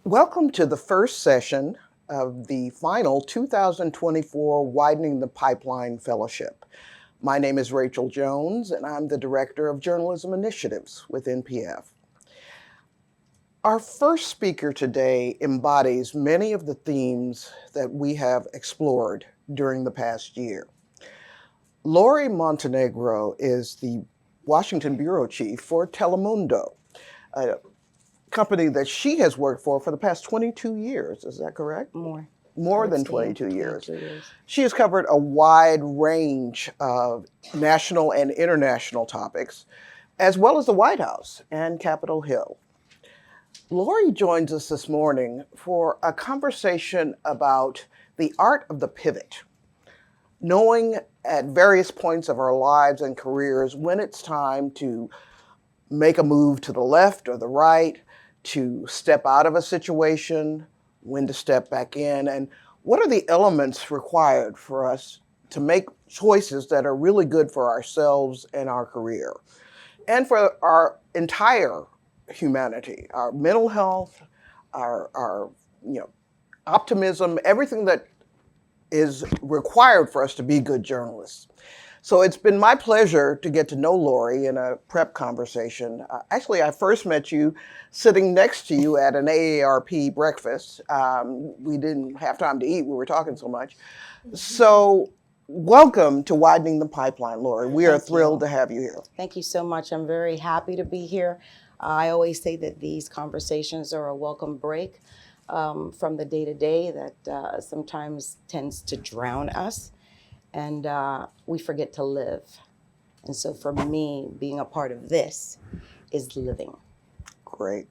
Welcome to the first session of the final 2024 Widening the Pipeline Fellowship. My name is Rachel Jones, and I'm the Director of Journalism Initiatives with NPF. Our first speaker today embodies many of the themes that we have explored during the past year. Lori Montenegro is the Washington Bureau Chief for Telemundo, a company that she has worked for the past 22 years. Is that correct? More than 22 years. She has covered a wide range of national and international topics, as well as the White House and Capitol Hill. Lori joins us this morning for a conversation about the art of the pivot, knowing at various points of our lives and careers when it's time to make a move to the left or the right, to step out of a situation, when to step back in, and what are the elements required for us to make choices that are really good for ourselves and our career, and for our entire humanity, our mental health, our optimism, everything that is required for us to be good journalists. So it's been my pleasure to get to know Lori in a prep conversation. Actually, I first met you sitting next to you at an AARP breakfast. We didn't have time to eat, we were talking so much. So welcome to Widening the Pipeline, Lori. We are thrilled to have you here. Thank you so much. I'm very happy to be here. I always say that these conversations are a welcome break from the day-to-day that sometimes tends to drown us, and we forget to live. And so for me, being a part of this is living. Great.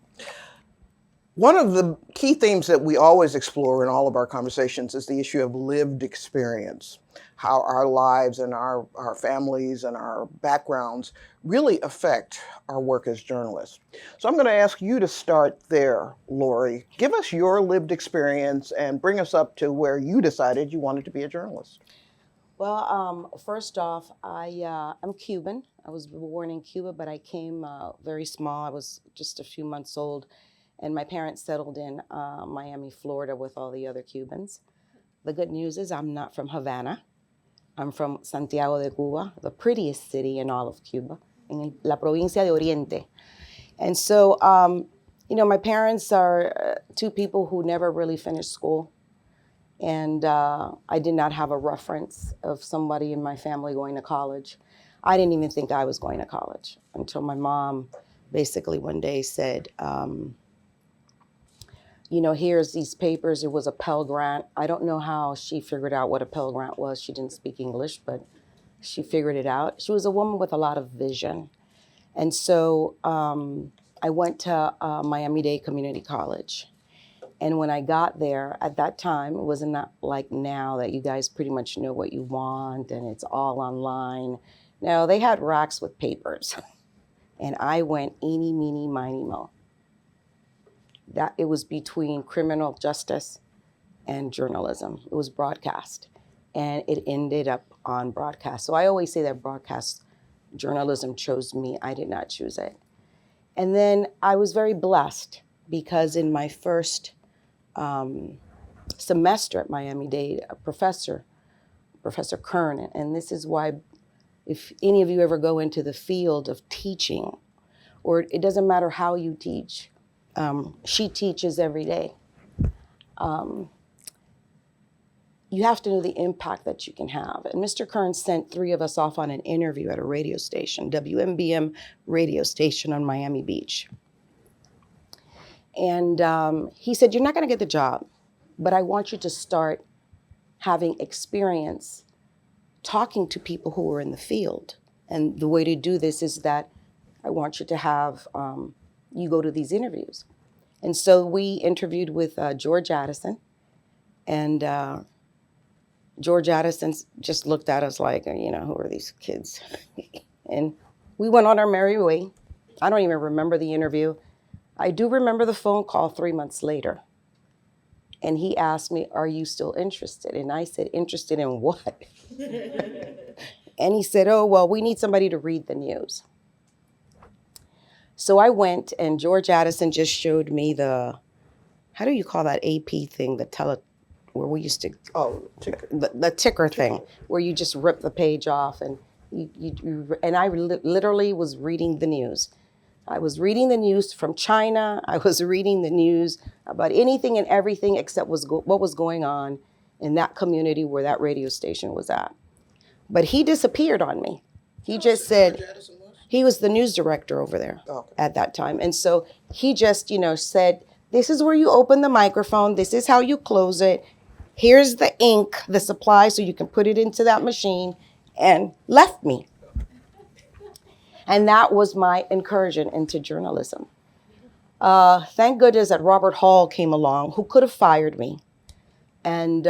One of the key themes that we always explore in all of our conversations is the issue of lived experience, how our lives and our families and our backgrounds really affect our work as journalists. So I'm going to ask you to start there, Lori. Give us your lived experience and bring us up to where you decided you wanted to be a journalist. Well, first off, I'm Cuban. I was born in Cuba, but I came very small. I was just a few months old, and my parents settled in Miami, Florida with all the other Cubans. The good news is I'm not from Havana. I'm from Santiago de Cuba, the prettiest city in all of Cuba, in la provincia de Oriente. And so, my parents are two people who never really finished school. And I did not have a reference of somebody in my family going to college. I didn't even think I was going to college until my mom basically one day said, here's these papers. It was a Pell Grant. I don't know how she figured out what a Pell Grant was. She didn't speak English, but she figured it out. She was a woman with a lot of vision. And so I went to Miami-Dade Community College. And when I got there, at that time, it wasn't not like now that you guys pretty much know what you want and it's all online. No, they had racks with papers. And I went eeny, meeny, miny, mo. That it was between criminal justice and journalism. It was broadcast. And it ended up on broadcast. So I always say that broadcast journalism chose me. I did not choose it. And then I was very blessed because in my first semester at Miami-Dade, a Professor Kern, and this is why if any of you ever go into the field of teaching, or it doesn't matter how you teach, she teaches every day. You have to know the impact that you can have. And Mr. Kern sent three of us off on an interview at a radio station, WMBM radio station on Miami Beach. And he said, you're not going to get the job, but I want you to start having experience talking to people who are in the field. And the way to do this is that I want you to have, you go to these interviews. And so we interviewed with George Addison. And George Addison just looked at us like, who are these kids? And we went on our merry way. I don't even remember the interview. I do remember the phone call 3 months later. And he asked me, are you still interested? And I said, interested in what? And he said, oh, well, we need somebody to read the news. So I went, and George Addison just showed me how do you call that AP thing, where we used to, Ticker. the ticker thing, where you just rip the page off and and I literally was reading the news. I was reading the news from China. I was reading the news about anything and everything except what was going on in that community where that radio station was at. But he disappeared on me. He just said, he was the news director over there at that time. And so he just, said, this is where you open the microphone. This is how you close it. Here's the ink, the supply, so you can put it into that machine, and left me. And that was my incursion into journalism. Thank goodness that Robert Hall came along, who could have fired me. And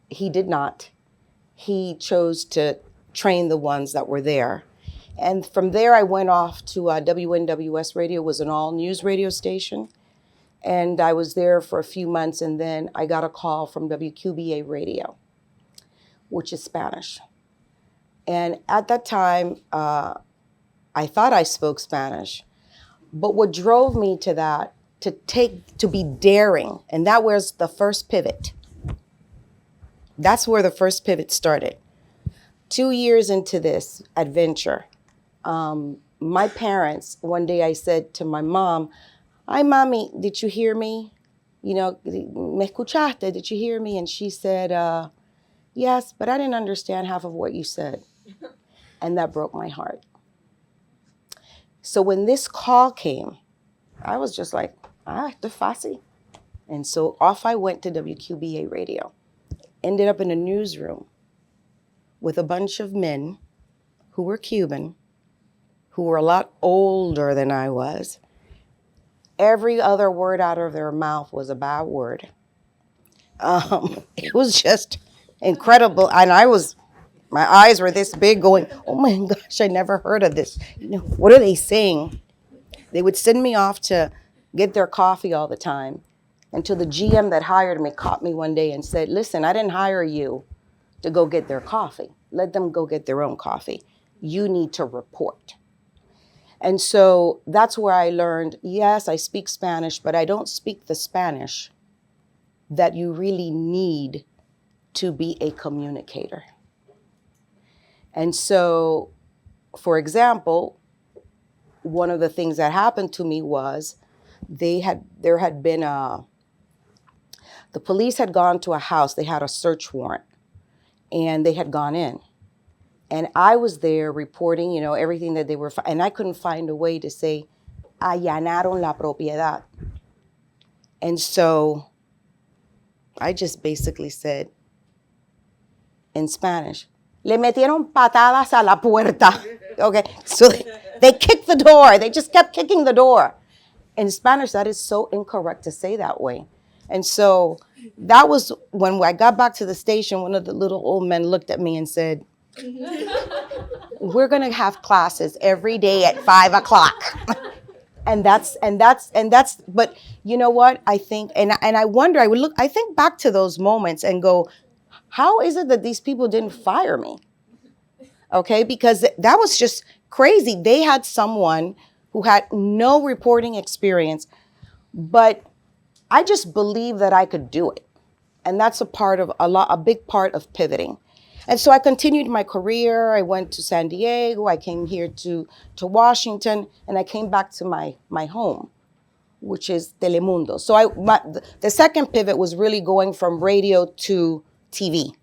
he did not. He chose to train the ones that were there. And from there, I went off to WNWS Radio, was an all-news radio station. And I was there for a few months, and then I got a call from WQBA Radio, which is Spanish. And at that time, I thought I spoke Spanish. But what drove me to that, to be daring, and that was the first pivot. That's where the first pivot started. 2 years into this adventure, my parents, one day I said to my mom, "Ay, mami, did you hear me? Me escuchaste? Did you hear me?" And she said, "Yes, but I didn't understand half of what you said." And that broke my heart. So when this call came, I was just like, esto es fácil. And so off I went to WQBA Radio. Ended up in a newsroom with a bunch of men who were Cuban, who were a lot older than I was. Every other word out of their mouth was a bad word. It was just incredible. And my eyes were this big going, oh my gosh, I never heard of this. What are they saying? They would send me off to get their coffee all the time until the GM that hired me caught me one day and said, "Listen, I didn't hire you to go get their coffee. Let them go get their own coffee. You need to report." And so that's where I learned, yes, I speak Spanish, but I don't speak the Spanish that you really need to be a communicator. And so, for example, one of the things that happened to me was the police had gone to a house. They had a search warrant, and they had gone in. And I was there reporting, everything that they were, and I couldn't find a way to say, allanaron la propiedad. And so I just basically said in Spanish, le metieron patadas a la puerta. Okay, so they kicked the door. They just kept kicking the door. In Spanish, that is so incorrect to say that way. And so that was when I got back to the station, one of the little old men looked at me and said, "We're going to have classes every day at 5:00. But you know what? I think, and I wonder, I think back to those moments and go, how is it that these people didn't fire me? Okay, because that was just crazy. They had someone who had no reporting experience, but I just believed that I could do it. And that's a big part of pivoting. And so I continued my career. I went to San Diego. I came here to Washington, and I came back to my home, which is Telemundo. So the second pivot was really going from radio to TV.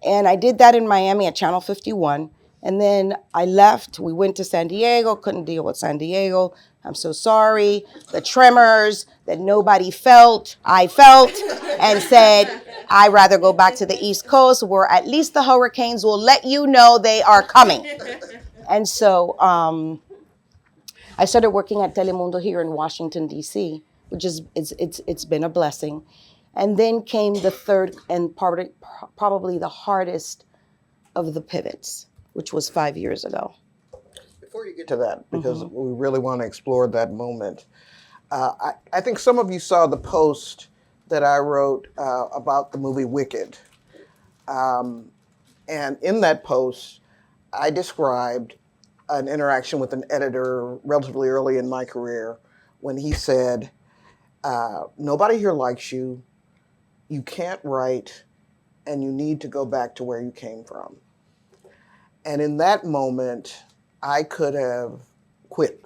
And I did that in Miami at Channel 51. And then I left. We went to San Diego, couldn't deal with San Diego. I'm so sorry. The tremors that nobody felt, I felt, and said, I'd rather go back to the East Coast where at least the hurricanes will let you know they are coming. And so I started working at Telemundo here in Washington, D.C., which is it's been a blessing. And then came the third and probably the hardest of the pivots, which was 5 years ago. Before you get to that, because we really want to explore that moment, I think some of you saw the post that I wrote about the movie Wicked. And in that post, I described an interaction with an editor relatively early in my career when he said, Nobody here likes you. You can't write, and you need to go back to where you came from. And in that moment, I could have quit.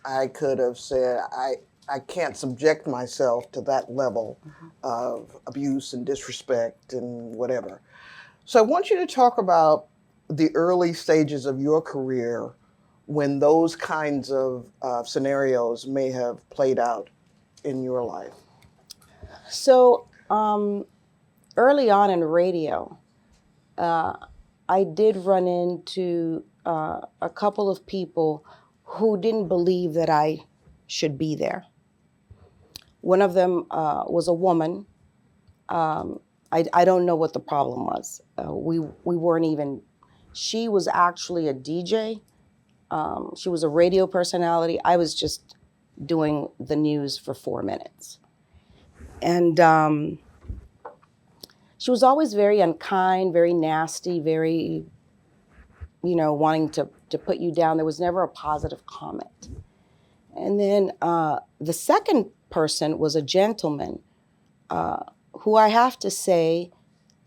I could have said, I can't subject myself to that level of abuse and disrespect and whatever. So I want you to talk about the early stages of your career when those kinds of scenarios may have played out in your life. So early on in radio, I did run into a couple of people who didn't believe that I should be there. One of them was a woman. I don't know what the problem was. We weren't even. She was actually a DJ. She was a radio personality. I was just doing the news for 4 minutes, and she was always very unkind, very nasty, very, wanting to put you down. There was never a positive comment. And then the second person was a gentleman who I have to say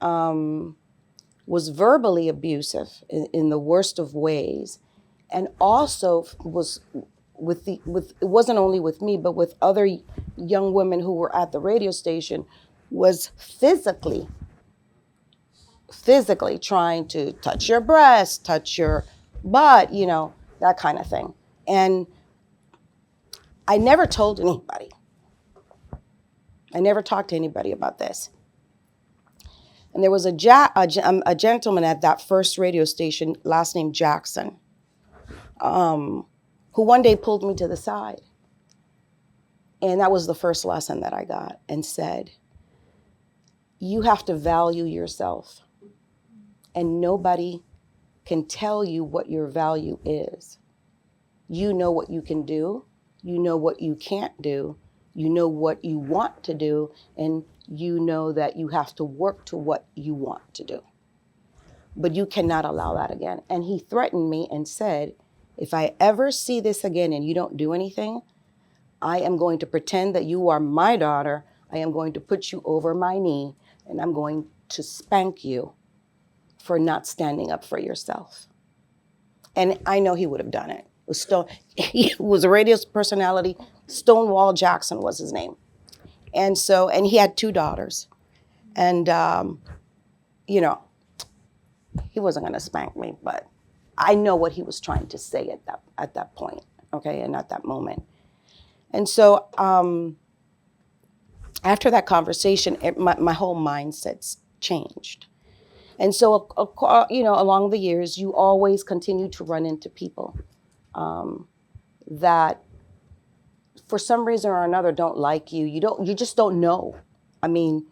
was verbally abusive in the worst of ways, and also was it wasn't only with me, but with other young women who were at the radio station, was physically trying to touch your breast, touch your butt, that kind of thing. And I never told anybody. I never talked to anybody about this. And there was a gentleman at that first radio station, last name Jackson, who one day pulled me to the side. And that was the first lesson that I got, and said, you have to value yourself. And nobody can tell you what your value is. You know what you can do. You know what you can't do. You know what you want to do. And you know that you have to work to what you want to do. But you cannot allow that again. And he threatened me and said, if I ever see this again and you don't do anything, I am going to pretend that you are my daughter. I am going to put you over my knee, and I'm going to spank you for not standing up for yourself. And I know he would have done it. He was a radio personality. Stonewall Jackson was his name. And he had 2 daughters. And, he wasn't going to spank me, but I know what he was trying to say at that point, okay, and at that moment. And so after that conversation, my whole mindset's changed. And so, along the years, you always continue to run into people that, for some reason or another, don't like you. You just don't know. I mean,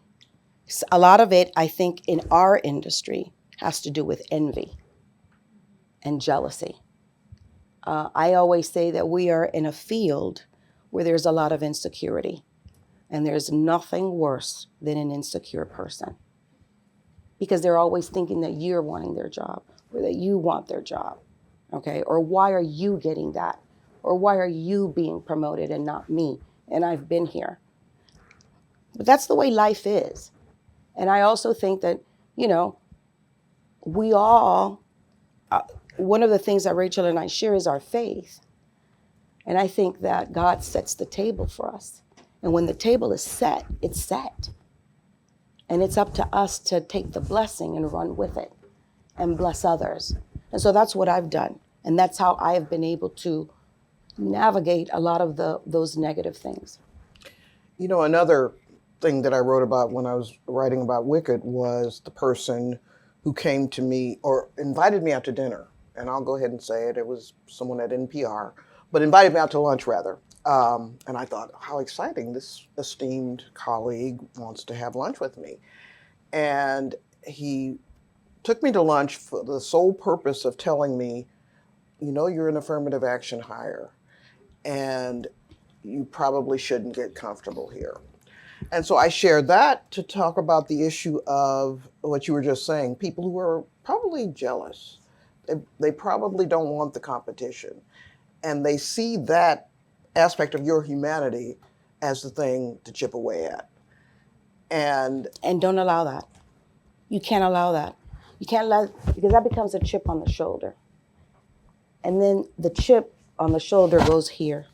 a lot of it, I think, in our industry has to do with envy and jealousy. I always say that we are in a field where there's a lot of insecurity, and there's nothing worse than an insecure person, because they're always thinking that you're wanting their job, or that you want their job, okay? Or why are you getting that? Or why are you being promoted and not me? And I've been here. But that's the way life is. And I also think that, we all, one of the things that Rachel and I share is our faith. And I think that God sets the table for us. And when the table is set, it's set. And it's up to us to take the blessing and run with it and bless others. And so that's what I've done. And that's how I have been able to navigate a lot of those negative things. Another thing that I wrote about when I was writing about Wicked was the person who came to me or invited me out to dinner. And I'll go ahead and say it. It was someone at NPR, but invited me out to lunch, rather. And I thought, how exciting. This esteemed colleague wants to have lunch with me. And he took me to lunch for the sole purpose of telling me, you're an affirmative action hire, and you probably shouldn't get comfortable here. And so I shared that to talk about the issue of what you were just saying, people who are probably jealous. They probably don't want the competition. And they see that aspect of your humanity as the thing to chip away at. And don't allow that. You can't allow that. You can't allow, because that becomes a chip on the shoulder. And then the chip on the shoulder goes here.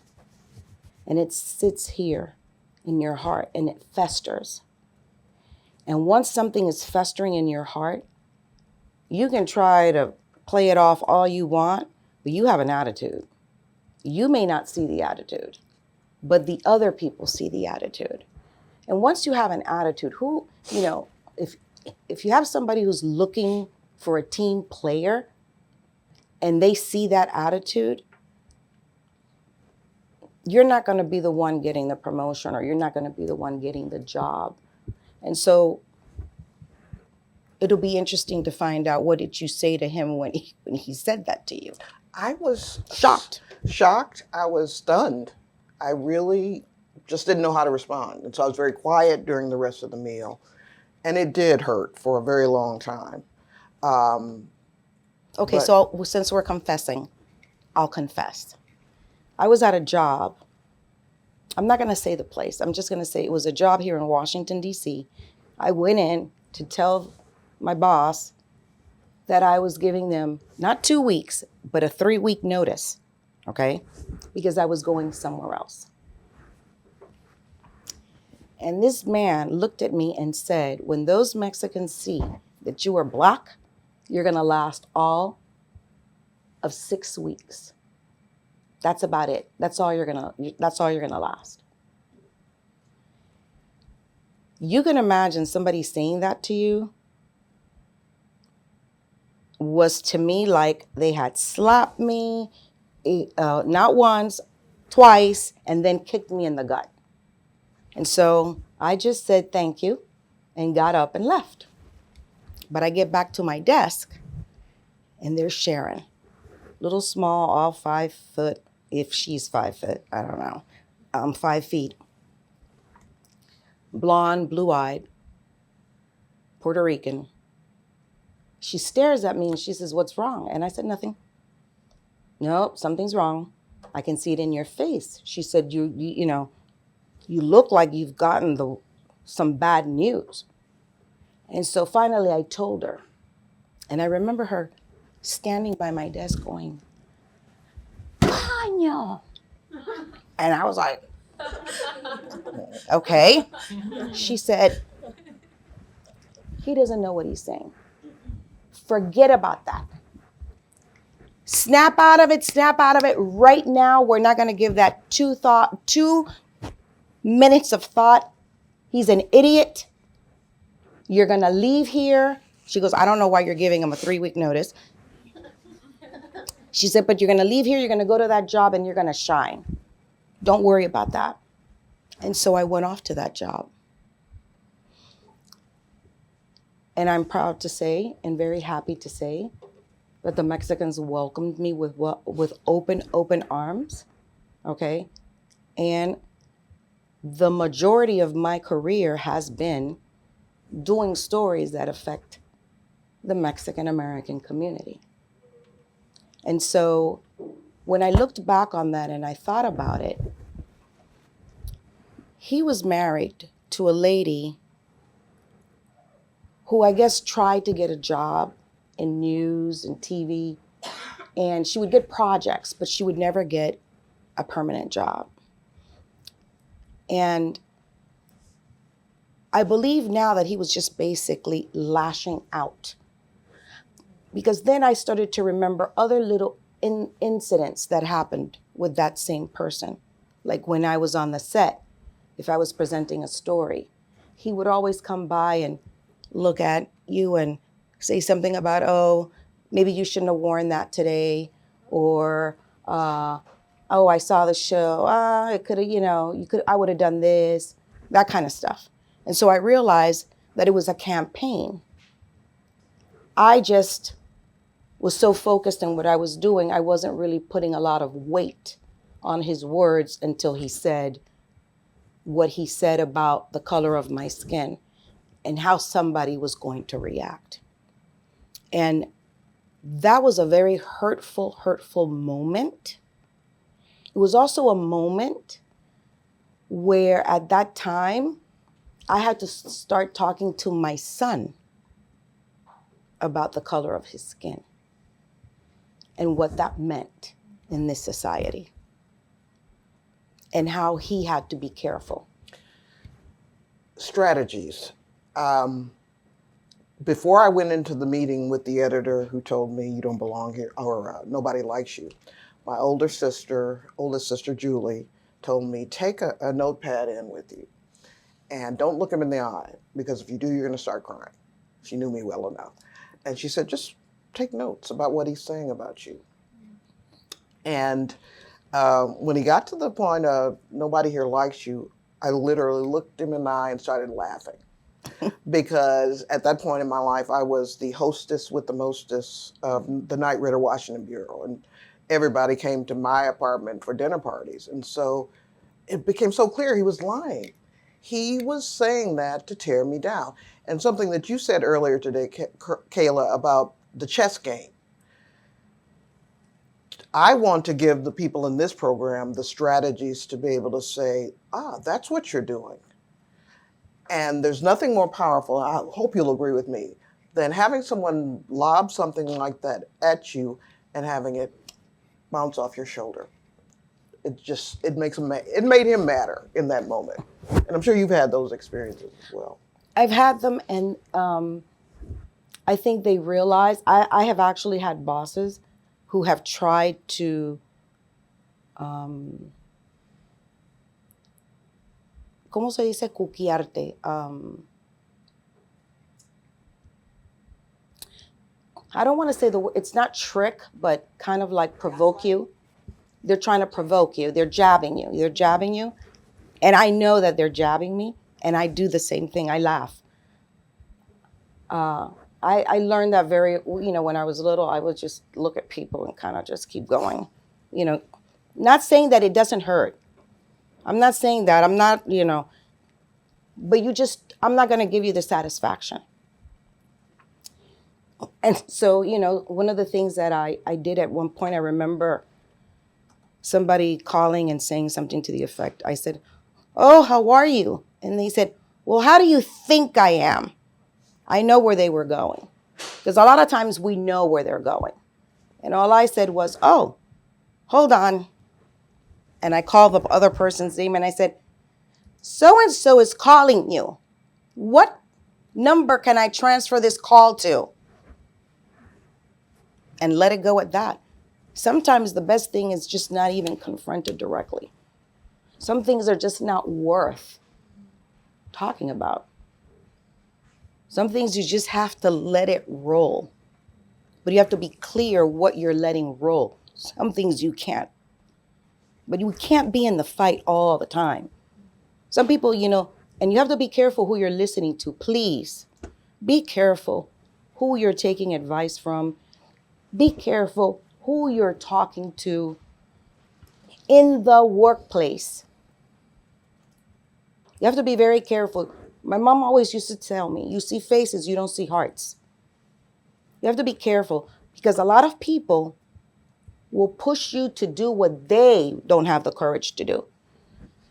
And it sits here in your heart and it festers. And once something is festering in your heart, you can try to play it off all you want, but you have an attitude. You may not see the attitude, but the other people see the attitude. And once you have an attitude, if you have somebody who's looking for a team player and they see that attitude, you're not going to be the one getting the promotion, or you're not going to be the one getting the job. And so it'll be interesting to find out, what did you say to him when he said that to you? I was shocked. I was stunned. I really just didn't know how to respond. And so I was very quiet during the rest of the meal. And it did hurt for a very long time. Okay, so since we're confessing, I'll confess. I was at a job. I'm not going to say the place. I'm just going to say it was a job here in Washington, D.C. I went in to tell my boss that I was giving them not 2 weeks, but a 3-week notice, okay? Because I was going somewhere else. And this man looked at me and said, when those Mexicans see that you are Black, you're going to last all of 6 weeks. That's about it. That's all you're going to last. You can imagine somebody saying that to you was, to me, like they had slapped me, not once, twice, and then kicked me in the gut. And so I just said thank you and got up and left. But I get back to my desk and there's Sharon, little small, all 5 foot, if she's 5 foot, I don't know, 5 feet. Blonde, blue-eyed, Puerto Rican. She stares at me and she says, "What's wrong?" And I said, "Nothing." "Nope, something's wrong. I can see it in your face." She said, you look like you've gotten some bad news." And so finally I told her. And I remember her standing by my desk going, "Paño." And I was like, okay. She said, "He doesn't know what he's saying. Forget about that. Snap out of it. Right now, we're not going to give that 2 minutes of thought. He's an idiot. You're going to leave here." She goes, "I don't know why you're giving him a 3-week notice." She said, "But you're going to leave here. You're going to go to that job and you're going to shine. Don't worry about that." And so I went off to that job. And I'm proud to say, and very happy to say, that the Mexicans welcomed me with open arms, okay? And the majority of my career has been doing stories that affect the Mexican American community. And so when I looked back on that and I thought about it, he was married to a lady who I guess tried to get a job in news and TV, and she would get projects, but she would never get a permanent job. And I believe now that he was just basically lashing out. Because then I started to remember other little incidents that happened with that same person. Like when I was on the set, if I was presenting a story, he would always come by and look at you and say something about, "Oh, maybe you shouldn't have worn that today," or, "Oh, I saw the show. It could have, I would have done this," that kind of stuff. And so I realized that it was a campaign. I just was so focused on what I was doing, I wasn't really putting a lot of weight on his words until he said what he said about the color of my skin and how somebody was going to react. And that was a very hurtful moment. It was also a moment where at that time, I had to start talking to my son about the color of his skin and what that meant in this society and how he had to be careful. Strategies. Before I went into the meeting with the editor who told me you don't belong here or nobody likes you, my oldest sister Julie, told me take a notepad in with you and don't look him in the eye because if you do, you're going to start crying. She knew me well enough. And she said, just take notes about what he's saying about you. And when he got to the point of nobody here likes you, I literally looked him in the eye and started laughing. Because at that point in my life, I was the hostess with the mostess of the Night Ritter Washington Bureau. And everybody came to my apartment for dinner parties. And so it became so clear he was lying. He was saying that to tear me down. And something that you said earlier today, Kayla, about the chess game. I want to give the people in this program the strategies to be able to say, that's what you're doing. And there's nothing more powerful, I hope you'll agree with me, than having someone lob something like that at you and having it bounce off your shoulder. It made him madder in that moment. And I'm sure you've had those experiences as well. I've had them, and I think they realize, I have actually had bosses who have tried to, ¿cómo se dice? Cuquearte. I don't want to say the word, it's not trick, but kind of like provoke you. They're trying to provoke you. They're jabbing you. They're jabbing you. And I know that they're jabbing me, and I do the same thing. I laugh. I learned that when I was little, I would just look at people and kind of just keep going. Not saying that it doesn't hurt. I'm not saying that. I'm not, but I'm not going to give you the satisfaction. And so, one of the things that I did at one point, I remember somebody calling and saying something to the effect. I said, "Oh, how are you?" And they said, "Well, how do you think I am?" I know where they were going. Because a lot of times we know where they're going. And all I said was, "Oh, hold on." And I called the other person's name and I said, "So-and-so is calling you. What number can I transfer this call to?" And let it go at that. Sometimes the best thing is just not even confronted directly. Some things are just not worth talking about. Some things you just have to let it roll. But you have to be clear what you're letting roll. Some things you can't. But you can't be in the fight all the time. Some people, and you have to be careful who you're listening to. Please be careful who you're taking advice from. Be careful who you're talking to in the workplace. You have to be very careful. My mom always used to tell me, you see faces, you don't see hearts. You have to be careful because a lot of people will push you to do what they don't have the courage to do.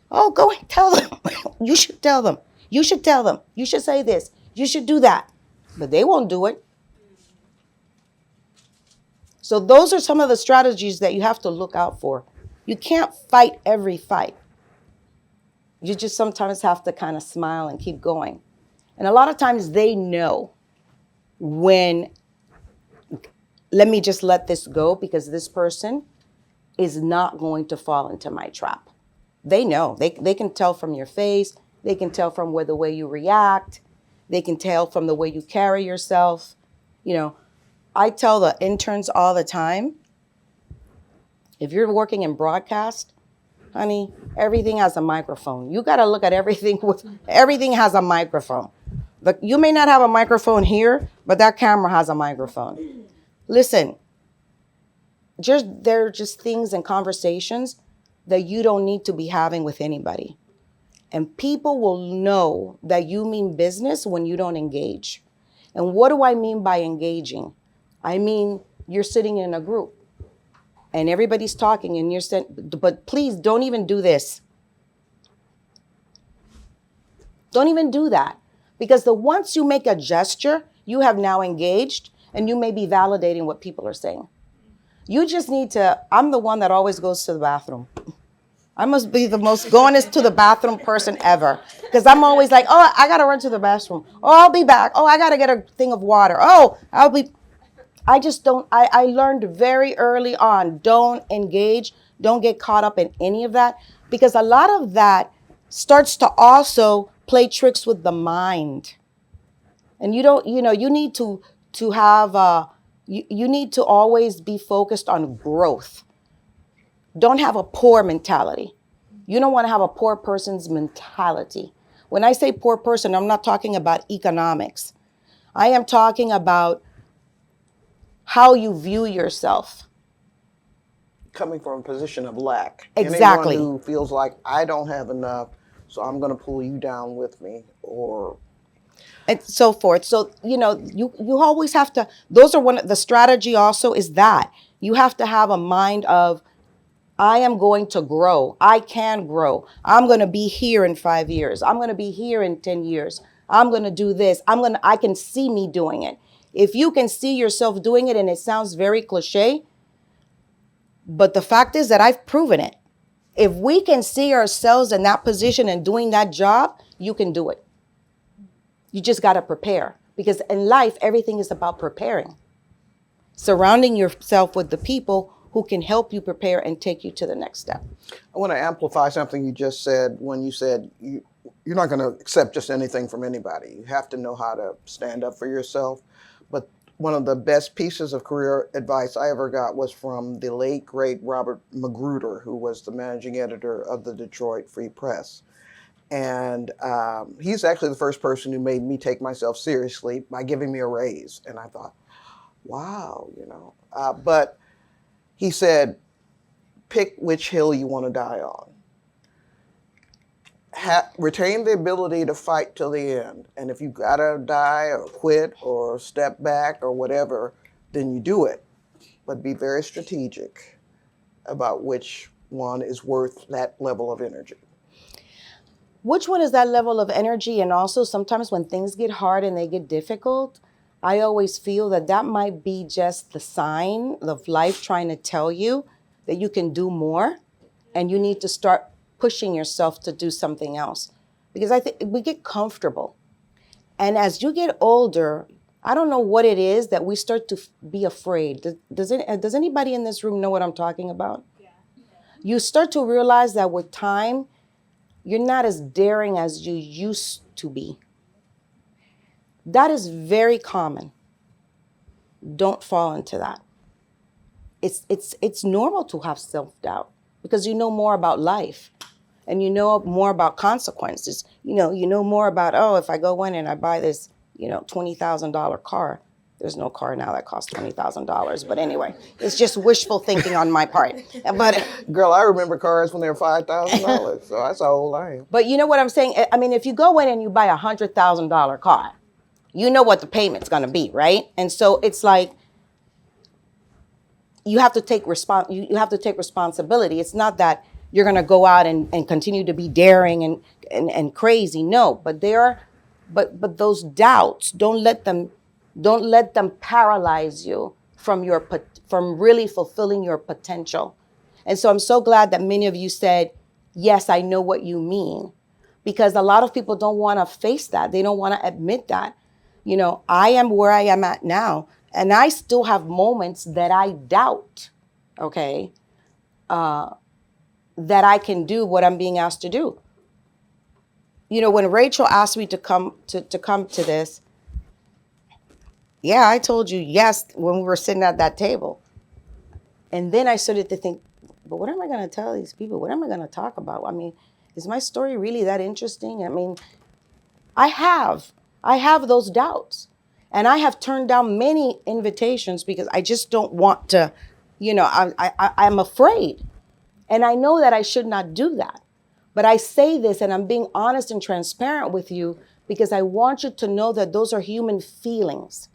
Oh, go and tell them. You should tell them. You should tell them. You should say this. You should do that. But they won't do it. So those are some of the strategies that you have to look out for. You can't fight every fight. You just sometimes have to kind of smile and keep going. And a lot of times they know when, let me just let this go because this person is not going to fall into my trap. They know. They can tell from your face. They can tell from the way you react. They can tell from the way you carry yourself. I tell the interns all the time, if you're working in broadcast, honey, everything has a microphone. You got to look at everything everything has a microphone. You may not have a microphone here, but that camera has a microphone. Listen, there are just things and conversations that you don't need to be having with anybody. And people will know that you mean business when you don't engage. And what do I mean by engaging? I mean, you're sitting in a group and everybody's talking and you're saying, but please don't even do this. Don't even do that. Because once you make a gesture, you have now engaged and you may be validating what people are saying. You just need to, I'm the one that always goes to the bathroom. I must be the most goingest to the bathroom person ever. Because I'm always like, oh, I got to run to the bathroom. Oh, I'll be back. Oh, I got to get a thing of water. Oh, I just don't, I learned very early on, don't engage, don't get caught up in any of that. Because a lot of that starts to also play tricks with the mind. And you don't, you need to have, you need to always be focused on growth. Don't have a poor mentality. You don't want to have a poor person's mentality. When I say poor person, I'm not talking about economics. I am talking about how you view yourself. Coming from a position of lack. Exactly. Anyone who feels like I don't have enough, so I'm going to pull you down with me, or and so forth. So, you always have to, those are the strategy also is that you have to have a mind of, I am going to grow. I can grow. I'm going to be here in 5 years. I'm going to be here in 10 years. I'm going to do this. I can see me doing it. If you can see yourself doing it, and it sounds very cliche, but the fact is that I've proven it. If we can see ourselves in that position and doing that job, you can do it. You just got to prepare, because in life, everything is about preparing. Surrounding yourself with the people who can help you prepare and take you to the next step. I want to amplify something you just said when you said you're not going to accept just anything from anybody. You have to know how to stand up for yourself. But one of the best pieces of career advice I ever got was from the late, great Robert Magruder, who was the managing editor of the Detroit Free Press. And he's actually the first person who made me take myself seriously by giving me a raise. And I thought, wow, but he said, pick which hill you want to die on. Retain the ability to fight till the end. And if you got to die or quit or step back or whatever, then you do it. But be very strategic about which one is worth that level of energy. Which one is that level of energy? And also sometimes when things get hard and they get difficult, I always feel that might be just the sign of life trying to tell you that you can do more and you need to start pushing yourself to do something else. Because I think we get comfortable. And as you get older, I don't know what it is that we start to be afraid. Does anybody in this room know what I'm talking about? Yeah. You start to realize that with time, you're not as daring as you used to be. That is very common. Don't fall into that. It's normal to have self-doubt because you know more about life and you know more about consequences. You know more about, if I go in and I buy this, $20,000 car. There's no car now that costs $20,000. But anyway, it's just wishful thinking on my part. But girl, I remember cars when they were $5,000. So that's how old I am. But you know what I'm saying? I mean, if you go in and you buy a $100,000 car, you know what the payment's going to be, right? And so it's like you have to take responsibility. It's not that you're going to go out and continue to be daring and crazy. No, but but those doubts, don't let them paralyze you from really fulfilling your potential. And so I'm so glad that many of you said, yes, I know what you mean, because a lot of people don't want to face that. They don't want to admit that. I am where I am at now, and I still have moments that I doubt, okay, that I can do what I'm being asked to do. When Rachel asked me to come to this, yeah, I told you yes when we were sitting at that table. And then I started to think, but what am I going to tell these people? What am I going to talk about? I mean, is my story really that interesting? I mean, I have those doubts. And I have turned down many invitations because I just don't want to, I'm afraid. And I know that I should not do that. But I say this and I'm being honest and transparent with you because I want you to know that those are human feelings.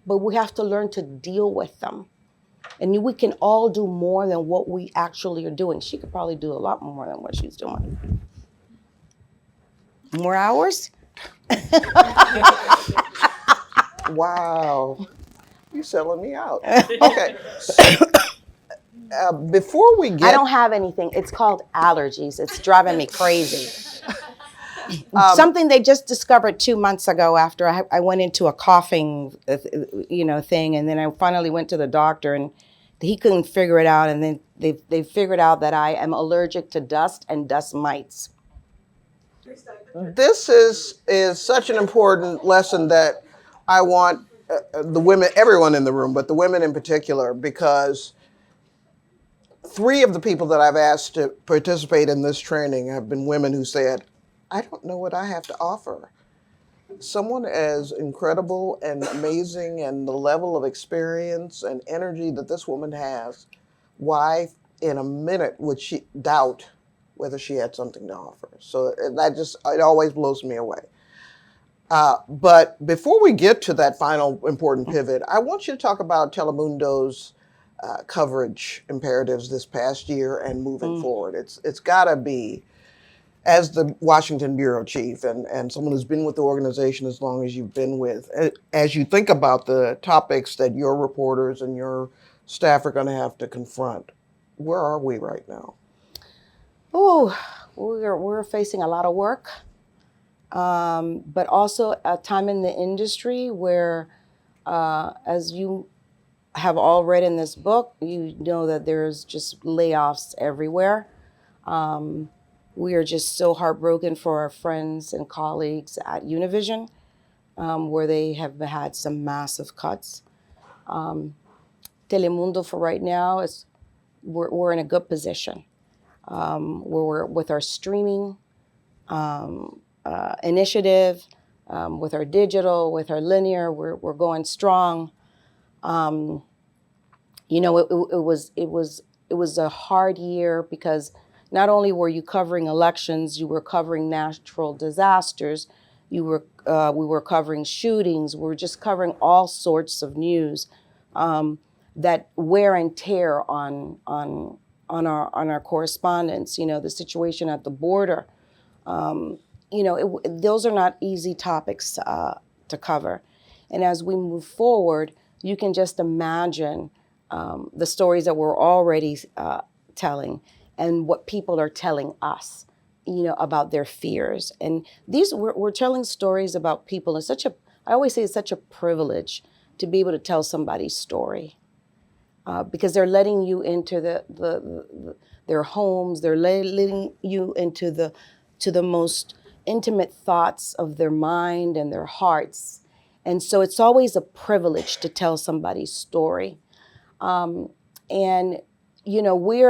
But we have to learn to deal with them. And we can all do more than what we actually are doing. She could probably do a lot more than what she's doing. More hours? Wow. You're selling me out. Okay. Before we I get, don't have anything. It's called allergies. It's driving me crazy. Something they just discovered 2 months ago after I went into a coughing, thing, and then I finally went to the doctor, and he couldn't figure it out, and then they figured out that I am allergic to dust and dust mites. this is such an important lesson that I want the women, everyone in the room, but the women in particular, because 3 of the people that I've asked to participate in this training have been women who said, I don't know what I have to offer. Someone as incredible and amazing and the level of experience and energy that this woman has, why in a minute would she doubt whether she had something to offer? So it always blows me away. But before we get to that final important pivot, I want you to talk about Telemundo's coverage imperatives this past year and moving forward. It's got to be, as the Washington bureau chief and someone who's been with the organization as long as you've been with, as you think about the topics that your reporters and your staff are going to have to confront, where are we right now? Oh, we're facing a lot of work, but also a time in the industry where, as you have all read in this book, you know that there's just layoffs everywhere. We are just so heartbroken for our friends and colleagues at Univision, where they have had some massive cuts. Telemundo for right now we're in a good position. Where we're with our streaming initiative, with our digital, with our linear, we're going strong. It was a hard year because not only were you covering elections, you were covering natural disasters, we were covering shootings, we were just covering all sorts of news that wear and tear on our correspondence. The situation at the border. Those are not easy topics to cover. And as we move forward, you can just imagine the stories that we're already telling and what people are telling us, about their fears. And we're telling stories about people. I always say it's such a privilege to be able to tell somebody's story. Because they're letting you into their homes, they're letting you into the most intimate thoughts of their mind and their hearts. And so it's always a privilege to tell somebody's story. We're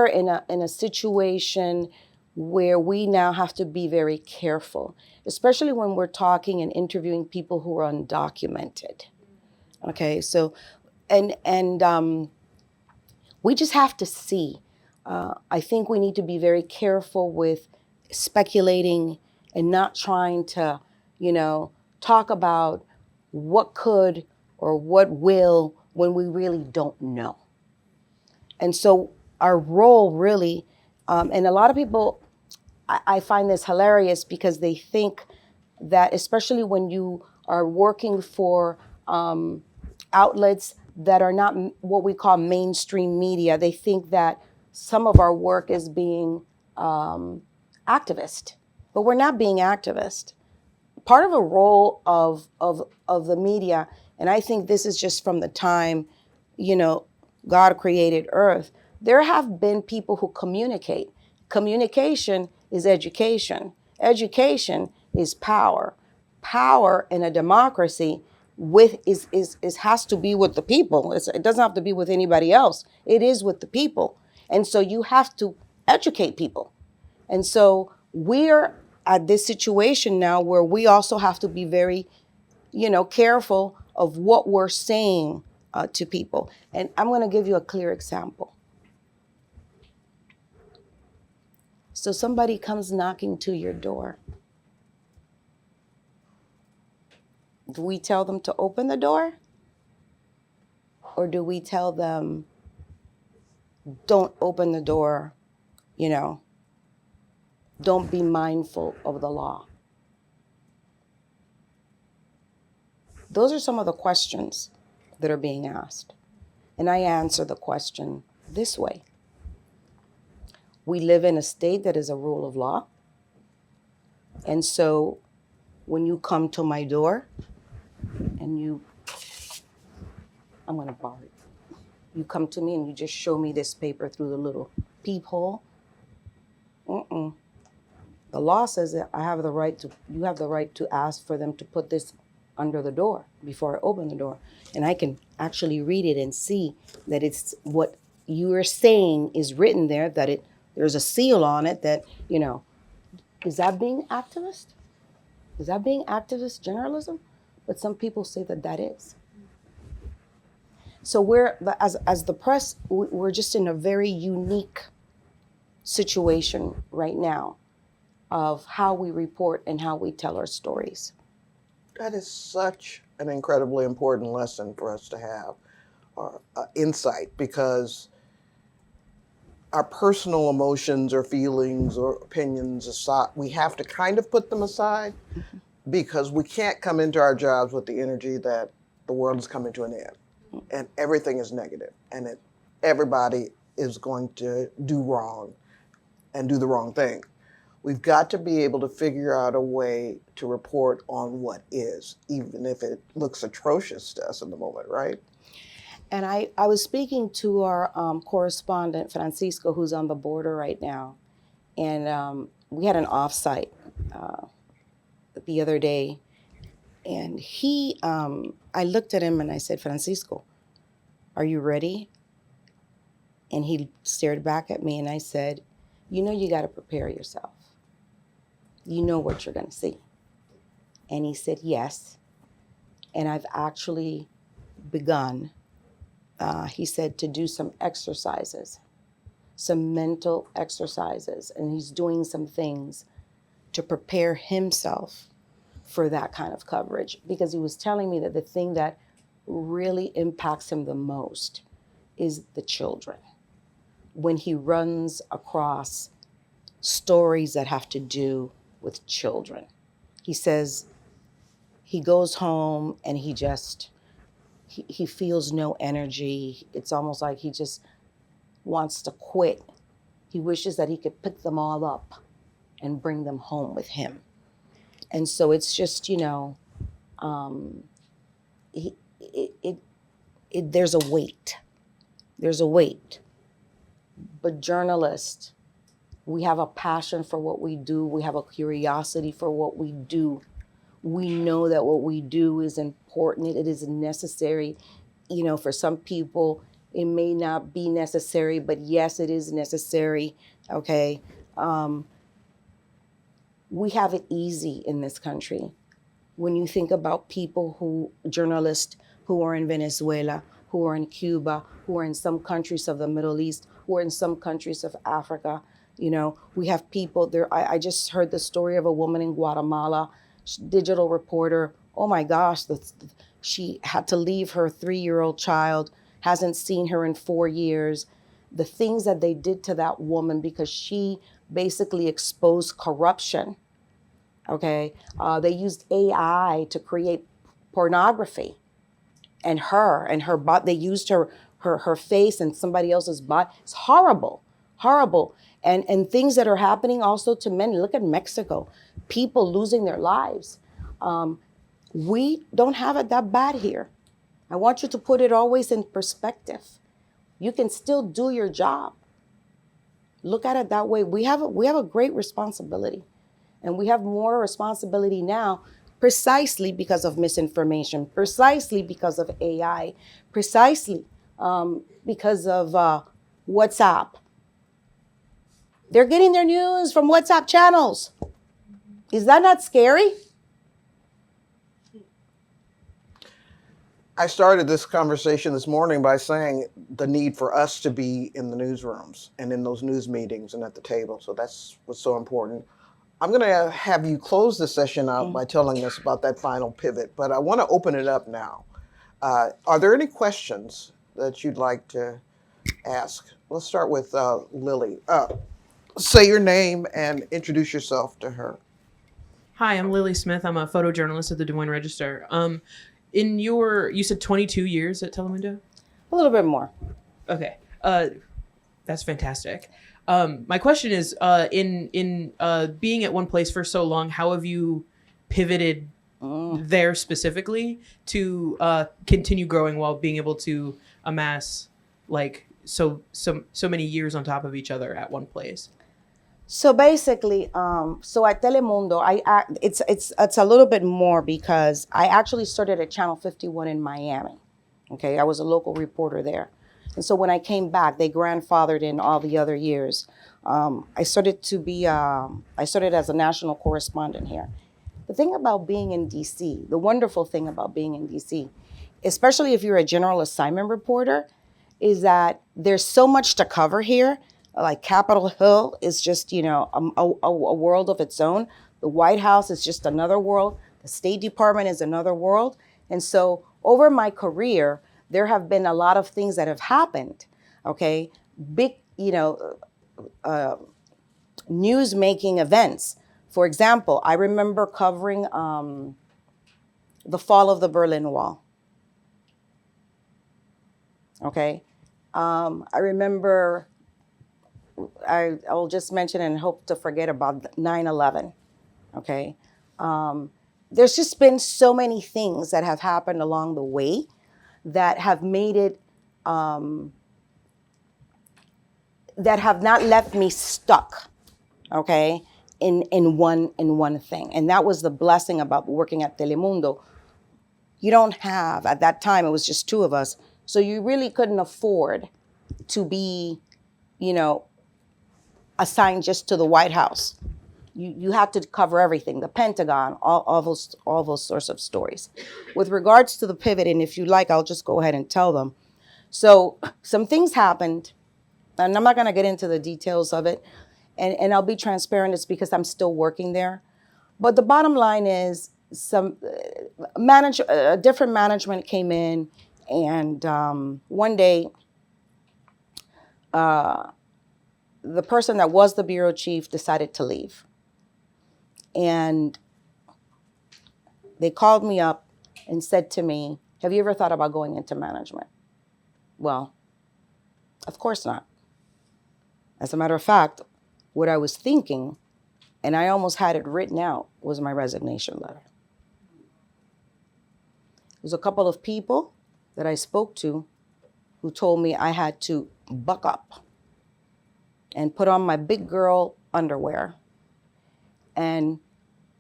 in a situation where we now have to be very careful, especially when we're talking and interviewing people who are undocumented. Okay, so we just have to see. I think we need to be very careful with speculating and not trying to, talk about what could or what will when we really don't know. And so our role really, and a lot of people, I find this hilarious because they think that, especially when you are working for outlets that are not what we call mainstream media, they think that some of our work is being activist, but we're not being activist. Part of a role of the media, and I think this is just from the time, God created Earth, there have been people who communicate. Communication is education. Education is power. Power in a democracy has to be with the people. It doesn't have to be with anybody else. It is with the people. And so you have to educate people. And so we're at this situation now where we also have to be very, careful of what we're saying to people. And I'm going to give you a clear example. So somebody comes knocking to your door. Do we tell them to open the door? Or do we tell them, don't open the door, don't be mindful of the law? Those are some of the questions that are being asked. And I answer the question this way. We live in a state that is a rule of law. And so when you come to my door and I'm going to borrow it. You come to me and you just show me this paper through the little peephole. The law says that you have the right to ask for them to put this under the door before I open the door. And I can actually read it and see that it's what you are saying is written there, that there's a seal on it that, is that being activist? Is that being activist journalism? But some people say that is. So as the press, we're just in a very unique situation right now of how we report and how we tell our stories. That is such an incredibly important lesson for us to have, or insight, because our personal emotions or feelings or opinions aside, we have to kind of put them aside, because we can't come into our jobs with the energy that the world is coming to an end and everything is negative and everybody is going to do wrong and do the wrong thing. We've got to be able to figure out a way to report on what is, even if it looks atrocious to us in the moment, right? And I was speaking to our correspondent, Francisco, who's on the border right now. And we had an offsite the other day. And I looked at him and I said, Francisco, are you ready? And he stared back at me and I said, you got to prepare yourself. You know what you're going to see. And he said, yes. And I've actually begun, he said, to do some exercises, some mental exercises. And he's doing some things to prepare himself for that kind of coverage, because he was telling me that the thing that really impacts him the most is the children. When he runs across stories that have to do with children, he says he goes home and he feels no energy. It's almost like he just wants to quit. He wishes that he could pick them all up and bring them home with him. And so it's just, there's a weight. There's a weight. But journalists, we have a passion for what we do. We have a curiosity for what we do. We know that what we do is important. It is necessary. For some people, it may not be necessary, but yes, it is necessary. Okay. We have it easy in this country. When you think about journalists who are in Venezuela, who are in Cuba, who are in some countries of the Middle East, who are in some countries of Africa, we have people there. I just heard the story of a woman in Guatemala, digital reporter. Oh my gosh, she had to leave her 3-year-old child, hasn't seen her in 4 years. The things that they did to that woman because she basically exposed corruption. Okay, they used AI to create pornography, and her body. They used her face and somebody else's body. It's horrible, and things that are happening also to men. Look at Mexico, people losing their lives. We don't have it that bad here. I want you to put it always in perspective. You can still do your job. Look at it that way. We have a great responsibility. And we have more responsibility now precisely because of misinformation, precisely because of AI, precisely because of WhatsApp. They're getting their news from WhatsApp channels. Is that not scary? I started this conversation this morning by saying the need for us to be in the newsrooms and in those news meetings and at the table. So that's what's so important. I'm going to have you close the session out by telling us about that final pivot, but I want to open it up now. Are there any questions that you'd like to ask? Let's start with Lily. Say your name and introduce yourself to her. Hi, I'm Lily Smith. I'm a photojournalist at the Des Moines Register. you said 22 years at Telemundo? A little bit more. Okay. That's fantastic. My question is, in being at one place for so long, how have you pivoted there specifically to continue growing while being able to amass like so many years on top of each other at one place? So basically, so at Telemundo, it's a little bit more because I actually started at Channel 51 in Miami. Okay, I was a local reporter there, and so when I came back, they grandfathered in all the other years. I started as a national correspondent here. The thing about being in DC, the wonderful thing about being in DC, especially if you're a general assignment reporter, is that there's so much to cover here. Like Capitol Hill is just, a world of its own. The White House is just another world. The State Department is another world. And so over my career, there have been a lot of things that have happened, okay? Big, news-making events. For example, I remember covering the fall of the Berlin Wall, okay? I remember, I'll just mention and hope to forget about 9/11, okay? There's just been so many things that have happened along the way that have made it, that have not left me stuck, okay, in one thing. And that was the blessing about working at Telemundo. You don't have, at that time, it was just two of us, so you really couldn't afford to be, assigned just to the White House. You had to cover everything, the Pentagon, all those sorts of stories. With regards to the pivot, and if you like, I'll just go ahead and tell them. So some things happened, and I'm not going to get into the details of it, and I'll be transparent. It's because I'm still working there. But the bottom line is some different management came in, and one day, the person that was the bureau chief decided to leave. And they called me up and said to me, have you ever thought about going into management? Well, of course not. As a matter of fact, what I was thinking, and I almost had it written out, was my resignation letter. There's a couple of people that I spoke to who told me I had to buck up and put on my big girl underwear and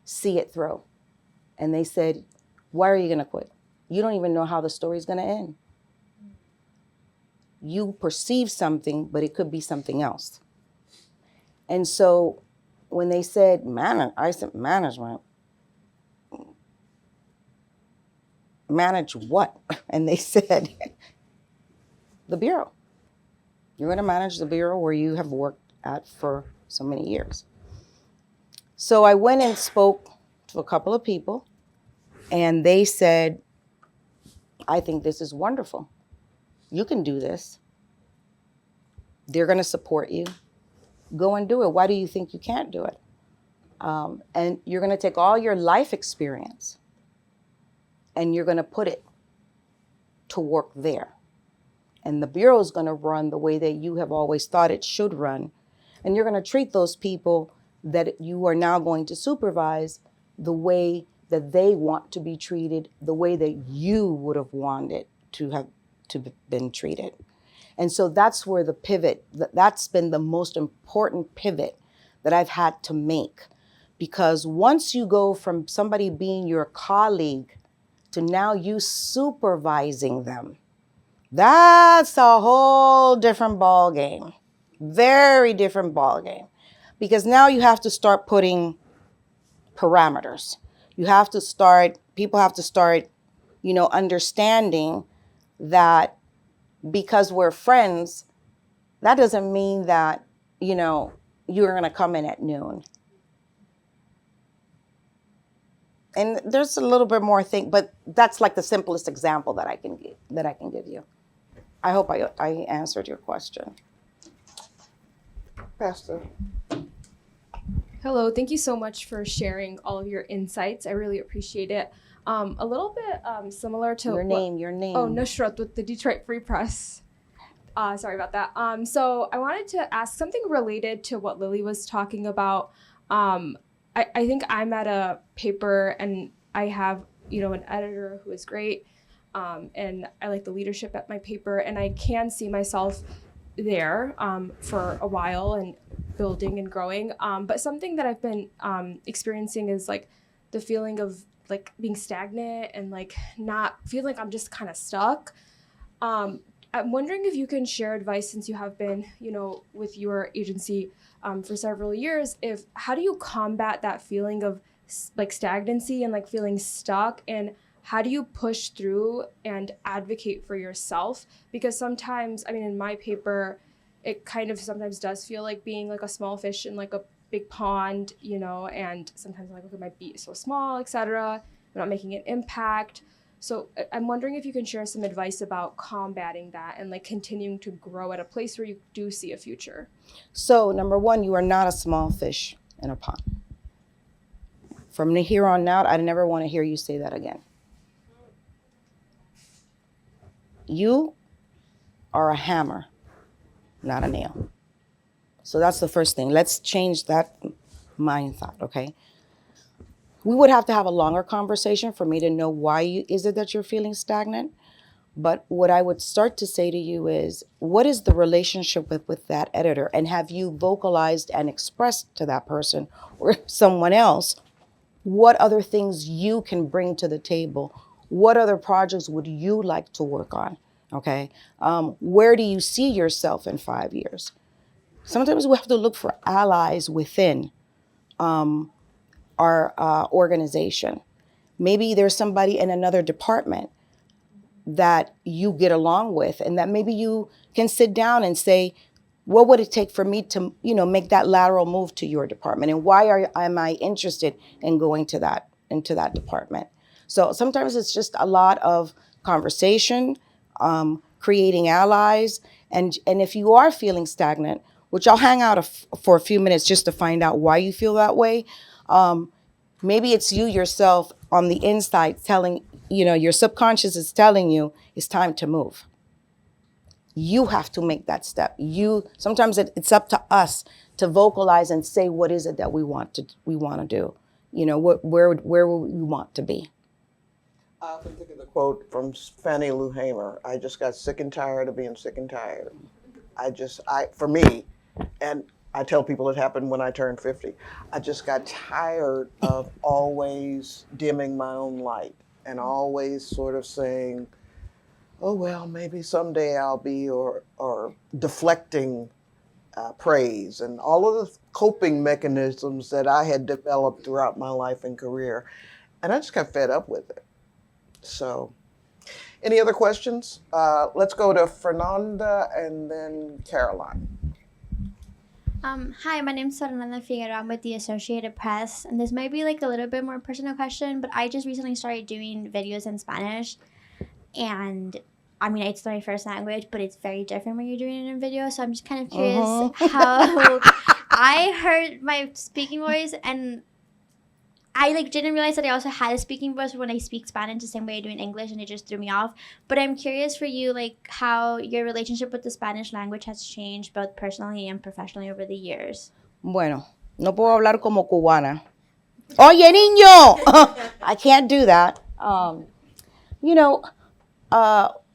see it through. And they said, why are you going to quit? You don't even know how the story's going to end. You perceive something, but it could be something else. And so when they said, I said, management? Manage what? And they said, the bureau. You're going to manage the bureau where you have worked at for so many years. So I went and spoke to a couple of people, and they said, I think this is wonderful. You can do this. They're going to support you. Go and do it. Why do you think you can't do it? And you're going to take all your life experience and you're going to put it to work there. And the bureau is going to run the way that you have always thought it should run. And you're going to treat those people that you are now going to supervise the way that they want to be treated, the way that you would have wanted to have been treated. And so that's where the pivot, that's been the most important pivot that I've had to make. Because once you go from somebody being your colleague to now you supervising them, that's a whole different ball game. Very different ball game. Because now you have to start putting parameters. People have to start, understanding that because we're friends, that doesn't mean that, you're going to come in at noon. And there's a little bit more thing, but that's like the simplest example that I can give you. I hope I answered your question. Pastor, Hello, thank you so much for sharing all of your insights. I really appreciate it. A little bit similar to Your name. Oh, Nusrat with the Detroit Free Press. Sorry about that. So I wanted to ask something related to what Lily was talking about. I think I'm at a paper and I have, an editor who is great. And I like the leadership at my paper, and I can see myself there for a while and building and growing. But something that I've been experiencing is like the feeling of like being stagnant and like not feeling like I'm just kind of stuck. I'm wondering if you can share advice, since you have been, with your agency for several years, how do you combat that feeling of like stagnancy and like feeling stuck, and how do you push through and advocate for yourself? Because sometimes, in my paper, it kind of sometimes does feel like being like a small fish in like a big pond, and sometimes I'm like, look, my beat is so small, etc. I'm not making an impact. So I'm wondering if you can share some advice about combating that and like continuing to grow at a place where you do see a future. So number one, you are not a small fish in a pond. From here on out, I never want to hear you say that again. You are a hammer, not a nail. So that's the first thing. Let's change that mind thought, okay? We would have to have a longer conversation for me to know why is it that you're feeling stagnant. But what I would start to say to you is, what is the relationship with that editor? And have you vocalized and expressed to that person or someone else what other things you can bring to the table? What other projects would you like to work on? Okay. Where do you see yourself in 5 years? Sometimes we have to look for allies within our organization. Maybe there's somebody in another department that you get along with, and that maybe you can sit down and say, what would it take for me to, make that lateral move to your department? And why am I interested in going into that department? So sometimes it's just a lot of conversation, creating allies. And if you are feeling stagnant, which I'll hang out for a few minutes just to find out why you feel that way. Maybe it's you yourself on the inside telling, your subconscious is telling you it's time to move. You have to make that step. Sometimes it's up to us to vocalize and say, what is it that we want to do? Where we want to be. I often think of the quote from Fannie Lou Hamer, I just got sick and tired of being sick and tired. For me, and I tell people it happened when I turned 50, I just got tired of always dimming my own light and always sort of saying, oh, well, maybe someday I'll be, or deflecting praise and all of the coping mechanisms that I had developed throughout my life and career. And I just got fed up with it. So, any other questions? Let's go to Fernanda and then Caroline. Hi, my name's Fernanda Figueroa. I'm with the Associated Press, and this might be like a little bit more personal question, but I just recently started doing videos in Spanish, and it's my first language, but it's very different when you're doing it in video. So I'm just kind of curious how I heard my speaking voice, and I didn't realize that I also had a speaking voice when I speak Spanish the same way I do in English, and it just threw me off. But I'm curious for you, how your relationship with the Spanish language has changed both personally and professionally over the years. Bueno, no puedo hablar como cubana. Oye, niño! I can't do that.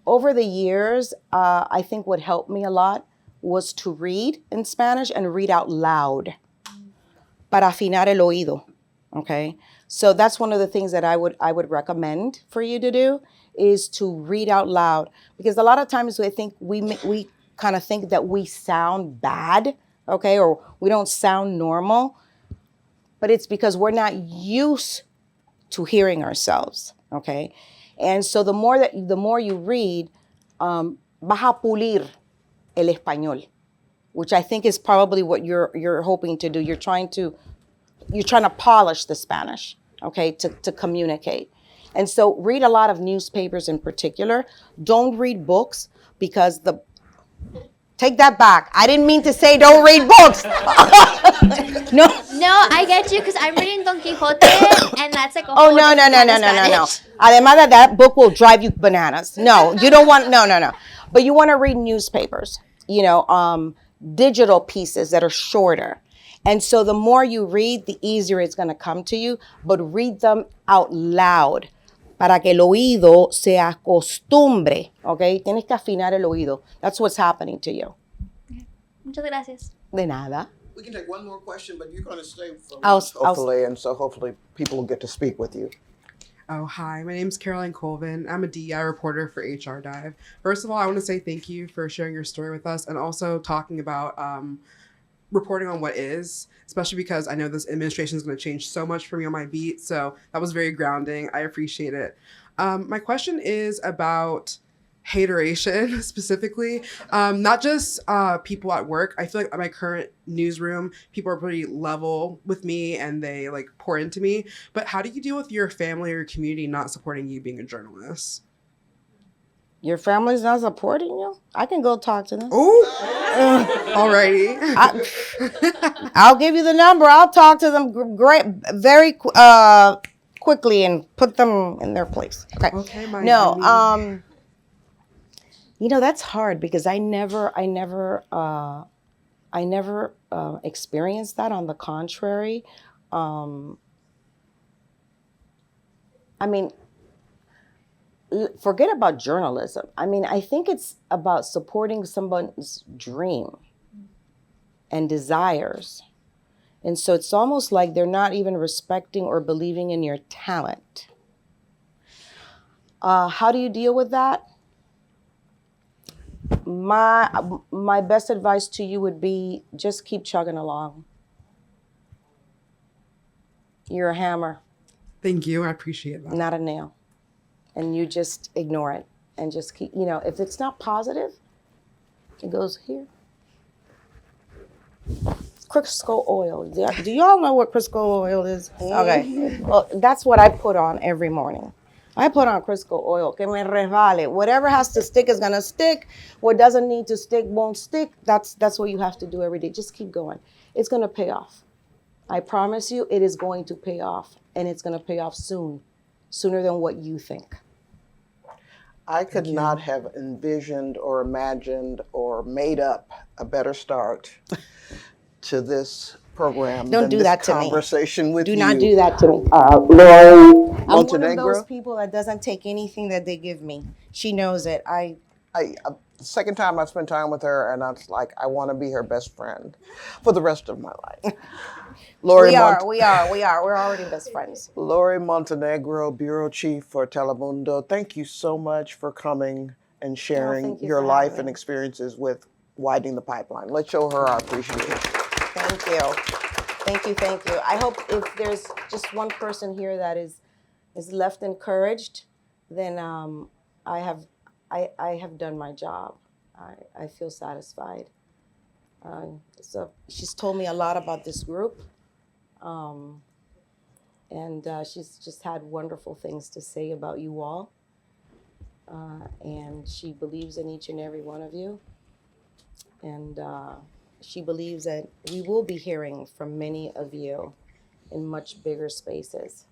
Over the years, I think what helped me a lot was to read in Spanish and read out loud para afinar el oído. Okay, so that's one of the things that I would recommend for you to do, is to read out loud, because a lot of times I think we kind of think that we sound bad, okay, or we don't sound normal, but it's because we're not used to hearing ourselves, okay. And so the more you read, vas a pulir el español, which I think is probably what you're hoping to do. You're trying to polish the Spanish, okay, to communicate. And so read a lot of newspapers in particular. Don't read books, because Take that back. I didn't mean to say don't read books. No. No, I get you because I'm reading Don Quixote, and that's like a Oh, whole no. different kind of Spanish. Además de that book will drive you bananas. No, you don't want, no. But you want to read newspapers, digital pieces that are shorter. And so the more you read, the easier it's going to come to you. But read them out loud para que el oído se acostumbre. Okay? Tienes que afinar el oído. That's what's happening to you. Muchas gracias. De nada. We can take one more question, but you're going to stay for I'll- lunch, hopefully, and so hopefully people will get to speak with you. Oh, hi. My name's Caroline Colvin. I'm a DEI reporter for HR Dive. First of all, I want to say thank you for sharing your story with us and also talking about reporting on what is, especially because I know this administration is going to change so much for me on my beat. So that was very grounding. I appreciate it. My question is about hateration specifically, not just people at work. I feel like at my current newsroom, people are pretty level with me and they like pour into me. But how do you deal with your family or your community not supporting you being a journalist? Your family's not supporting you? I can go talk to them. Oh, alrighty. I'll give you the number. I'll talk to them very quickly and put them in their place. Okay. Okay, my No, that's hard because I never experienced that. On the contrary, forget about journalism. I think it's about supporting someone's dream and desires. And so it's almost like they're not even respecting or believing in your talent. How do you deal with that? My best advice to you would be just keep chugging along. You're a hammer, Thank you. I appreciate that. not a nail. And you just ignore it and just keep, if it's not positive, it goes here. Crisco oil. Do y'all know what Crisco oil is? Okay. Well, that's what I put on every morning. I put on Crisco oil. Que me resbale. Whatever has to stick is gonna stick. What doesn't need to stick won't stick. That's what you have to do every day. Just keep going. It's gonna pay off. I promise you, it is going to pay off, and it's gonna pay off soon, sooner than what you think. I could not have envisioned or imagined or made up a better start to this program Don't than do this that to me. conversation with you. Do not do that to me. I'm one of Montenegro. those people that doesn't take anything that they give me. She knows it. The second time I spent time with her, and I was like, I want to be her best friend for the rest of my life. We are. We're already best friends. Lori Montenegro, Bureau Chief for Telemundo, thank you so much for coming and sharing thank you your for life having and me. experiences with Widening the Pipeline. Let's show her our appreciation. Thank you. I hope if there's just one person here that is left encouraged, then I have done my job. I feel satisfied. So she's told me a lot about this group, and she's just had wonderful things to say about you all. And she believes in each and every one of you. And she believes that we will be hearing from many of you in much bigger spaces.